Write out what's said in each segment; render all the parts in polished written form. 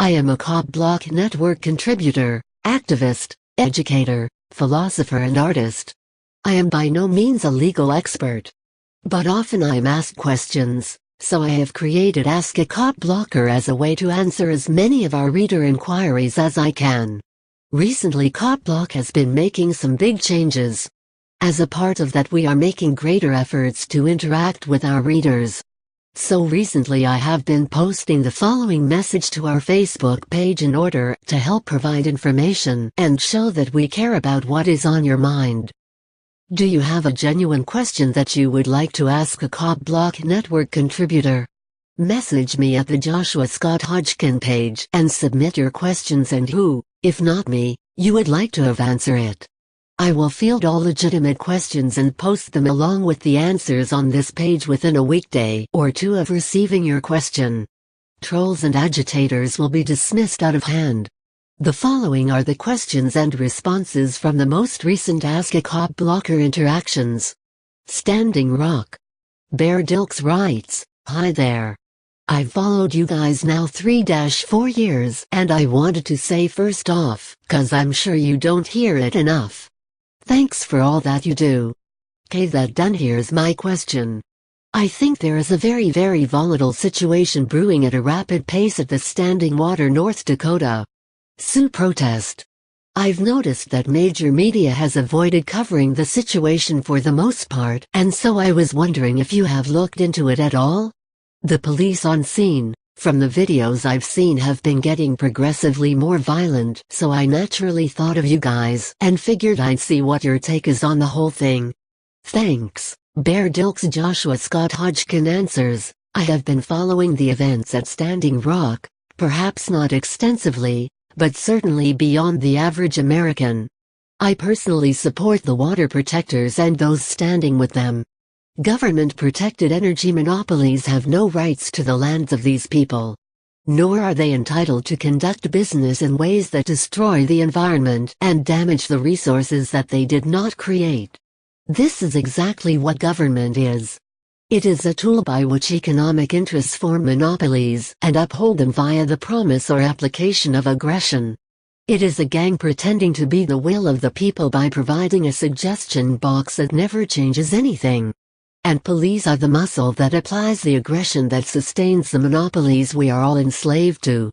I am a COPBLOCK network contributor, activist, educator, philosopher and artist. I am by no means a legal expert. But often I am asked questions, so I have created Ask a COPBLOCKer as a way to answer as many of our reader inquiries as I can. Recently COPBLOCK has been making some big changes. As a part of that we are making greater efforts to interact with our readers. So recently I have been posting the following message to our Facebook page in order to help provide information and show that we care about what is on your mind. Do you have a genuine question that you would like to ask a COPBLOCK network contributor? Message me at the Joshua Scott Hodgkin page and submit your questions and who, if not me, you would like to have answer it. I will field all legitimate questions and post them along with the answers on this page within a weekday or two of receiving your question. Trolls and agitators will be dismissed out of hand. The following are the questions and responses from the most recent Ask a COPBLOCKer interactions. Standing Rock. Bear Dilks writes, "Hi there. I've followed you guys now 3-4 years and I wanted to say first off, 'cause I'm sure you don't hear it enough. Thanks for all that you do. That done, here's my question. I think there is a very volatile situation brewing at a rapid pace at the Standing Water, North Dakota Sioux protest. I've noticed that major media has avoided covering the situation for the most part, and so I was wondering if you have looked into it at all? The police on scene, from the videos I've seen, have been getting progressively more violent, so I naturally thought of you guys and figured I'd see what your take is on the whole thing. Thanks, Bear Dilks." Joshua Scott Hodgkin answers, "I have been following the events at Standing Rock, perhaps not extensively, but certainly beyond the average American. I personally support the water protectors and those standing with them. Government-protected energy monopolies have no rights to the lands of these people. Nor are they entitled to conduct business in ways that destroy the environment and damage the resources that they did not create. This is exactly what government is. It is a tool by which economic interests form monopolies and uphold them via the promise or application of aggression. It is a gang pretending to be the will of the people by providing a suggestion box that never changes anything. And police are the muscle that applies the aggression that sustains the monopolies we are all enslaved to.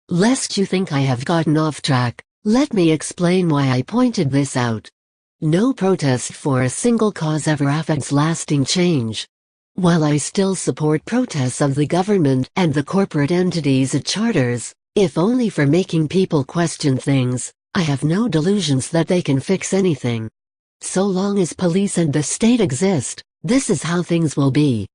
Lest you think I have gotten off track, let me explain why I pointed this out. No protest for a single cause ever affects lasting change. While I still support protests of the government and the corporate entities it charters, if only for making people question things, I have no delusions that they can fix anything. So long as police and the state exist, this is how things will be.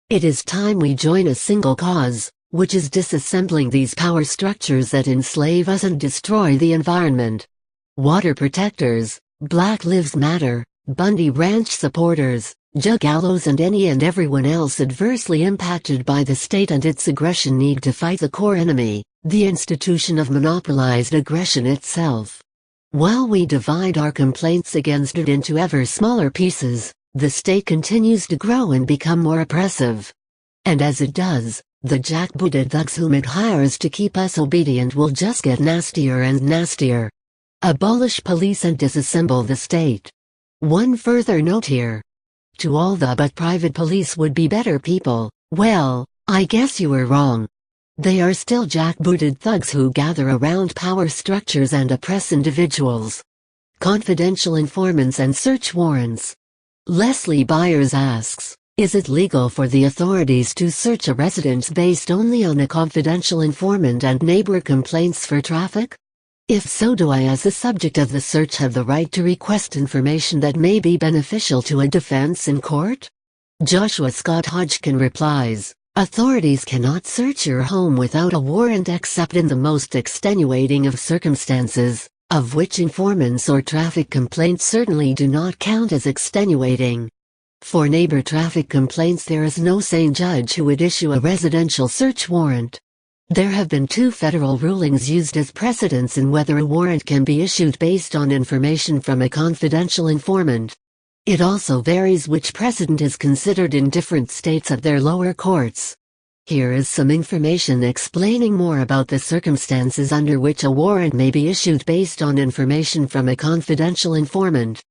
It is time we join a single cause, which is disassembling these power structures that enslave us and destroy the environment. Water protectors, Black Lives Matter, Bundy Ranch supporters, Juggalos and any and everyone else adversely impacted by the state and its aggression need to fight the core enemy, the institution of monopolized aggression itself. While we divide our complaints against it into ever smaller pieces, the state continues to grow and become more oppressive. And as it does, the jackbooted thugs whom it hires to keep us obedient will just get nastier and nastier. Abolish police and disassemble the state. One further note here. To all the "but private police would be better people," well, I guess you were wrong. They are still jackbooted thugs who gather around power structures and oppress individuals. Confidential informants and search warrants. Leslie Byers asks, is it legal for the authorities to search a residence based only on a confidential informant and neighbor complaints for traffic? If so, do I as the subject of the search have the right to request information that may be beneficial to a defense in court? Joshua Scott Hodgkin replies, authorities cannot search your home without a warrant except in the most extenuating of circumstances, of which informants or traffic complaints certainly do not count as extenuating. For neighbor traffic complaints there is no sane judge who would issue a residential search warrant. There have been 2 federal rulings used as precedents in whether a warrant can be issued based on information from a confidential informant. It also varies which precedent is considered in different states at their lower courts. Here is some information explaining more about the circumstances under which a warrant may be issued based on information from a confidential informant.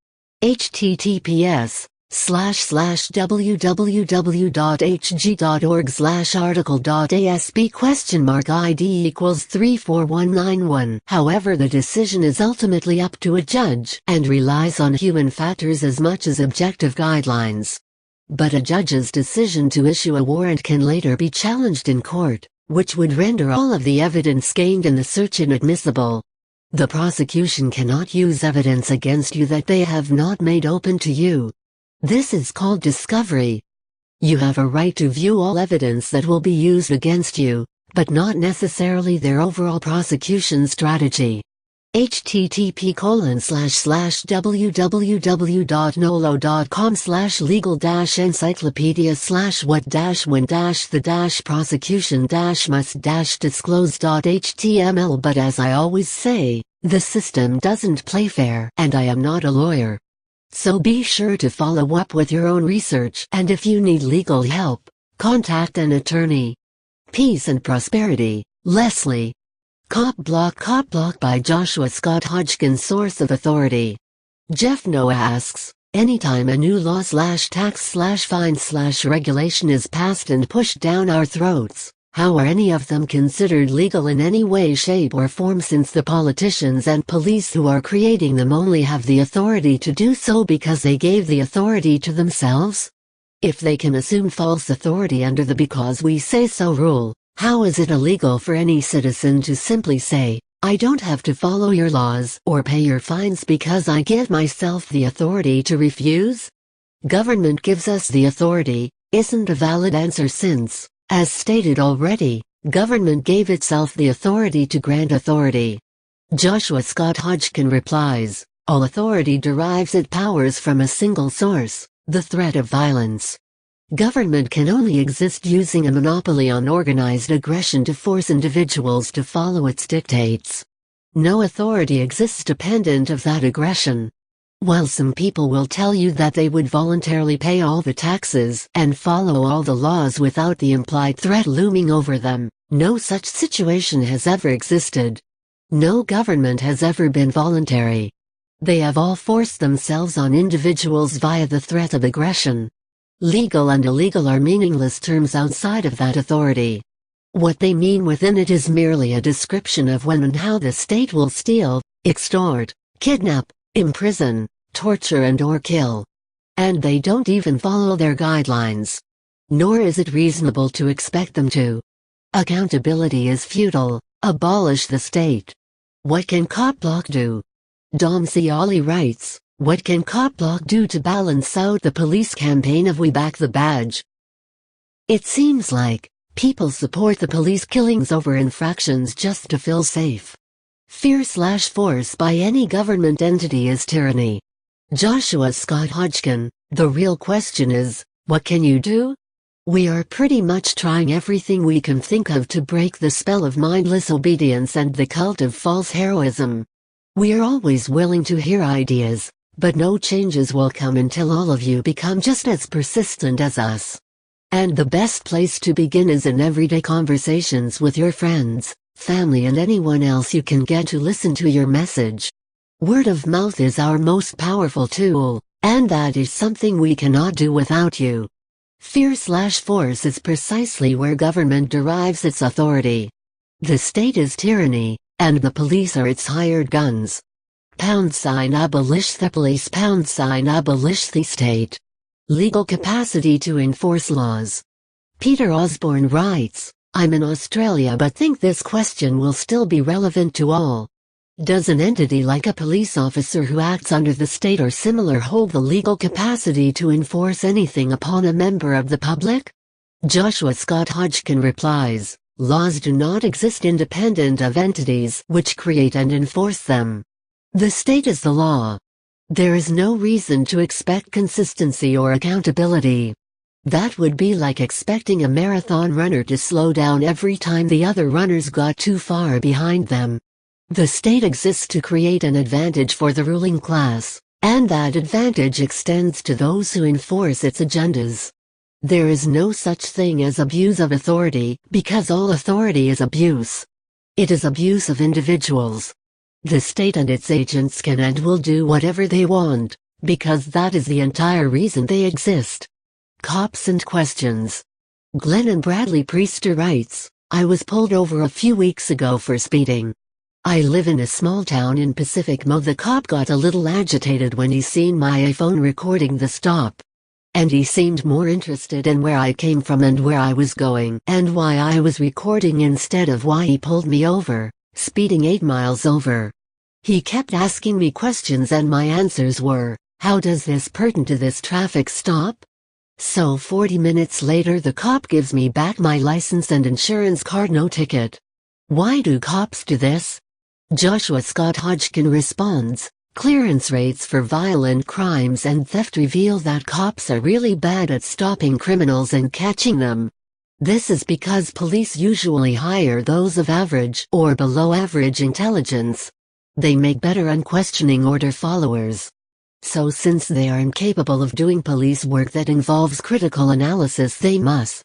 https://www.hg.org/article.asp?id equals 34191. However, the decision is ultimately up to a judge and relies on human factors as much as objective guidelines. But a judge's decision to issue a warrant can later be challenged in court, which would render all of the evidence gained in the search inadmissible. The prosecution cannot use evidence against you that they have not made open to you. This is called discovery. You have a right to view all evidence that will be used against you, but not necessarily their overall prosecution strategy. http://www.nolo.com/legal-encyclopedia/what-when-the-must-disclose.html. But as I always say, the system doesn't play fair, and I am not a lawyer. So be sure to follow up with your own research, and if you need legal help, contact an attorney. Peace and prosperity, Leslie. COPBLOCK by Joshua Scott Hodgkin. Source of authority. Jeff Noah asks, anytime a new law/tax/fine/regulation is passed and pushed down our throats, how are any of them considered legal in any way, shape or form, since the politicians and police who are creating them only have the authority to do so because they gave the authority to themselves? If they can assume false authority under the "because we say so" rule, how is it illegal for any citizen to simply say, I don't have to follow your laws or pay your fines because I give myself the authority to refuse? Government gives us the authority isn't a valid answer since, as stated already, government gave itself the authority to grant authority. Joshua Scott Hodgkin replies, all authority derives its powers from a single source, the threat of violence. Government can only exist using a monopoly on organized aggression to force individuals to follow its dictates. No authority exists dependent of that aggression. While some people will tell you that they would voluntarily pay all the taxes and follow all the laws without the implied threat looming over them, no such situation has ever existed. No government has ever been voluntary. They have all forced themselves on individuals via the threat of aggression. Legal and illegal are meaningless terms outside of that authority. What they mean within it is merely a description of when and how the state will steal, extort, kidnap, imprison, torture and/or kill. And they don't even follow their guidelines. Nor is it reasonable to expect them to. Accountability is futile. Abolish the state. What can COPBLOCK do? Dom Ciali writes, what can COPBLOCK do to balance out the police campaign of "We Back the Badge"? It seems like people support the police killings over infractions just to feel safe. Fear/force by any government entity is tyranny. Joshua Scott Hodgkin, the real question is, what can you do? We are pretty much trying everything we can think of to break the spell of mindless obedience and the cult of false heroism. We are always willing to hear ideas, but no changes will come until all of you become just as persistent as us. And the best place to begin is in everyday conversations with your friends, family and anyone else you can get to listen to your message. Word of mouth is our most powerful tool, and that is something we cannot do without you. Fear/force is precisely where government derives its authority. The state is tyranny, and the police are its hired guns. #abolish the police #abolish the state. Legal capacity to enforce laws. Peter Osborne writes, I'm in Australia but think this question will still be relevant to all. Does an entity like a police officer who acts under the state or similar hold the legal capacity to enforce anything upon a member of the public? Joshua Scott Hodgkin replies, laws do not exist independent of entities which create and enforce them. The state is the law. There is no reason to expect consistency or accountability. That would be like expecting a marathon runner to slow down every time the other runners got too far behind them. The state exists to create an advantage for the ruling class, and that advantage extends to those who enforce its agendas. There is no such thing as abuse of authority, because all authority is abuse. It is abuse of individuals. The state and its agents can and will do whatever they want, because that is the entire reason they exist. Cops and questions. Glenn and Bradley Priester writes, I was pulled over a few weeks ago for speeding. I live in a small town in Pacific Mo. The cop got a little agitated when he seen my iPhone recording the stop. And he seemed more interested in where I came from and where I was going and why I was recording instead of why he pulled me over, speeding 8 miles over. He kept asking me questions and my answers were, how does this pertain to this traffic stop? So 40 minutes later the cop gives me back my license and insurance card, no ticket. Why do cops do this? Joshua Scott Hodgkin responds, clearance rates for violent crimes and theft reveal that cops are really bad at stopping criminals and catching them. This is because police usually hire those of average or below average intelligence. They make better unquestioning order followers. So since they are incapable of doing police work that involves critical analysis, they must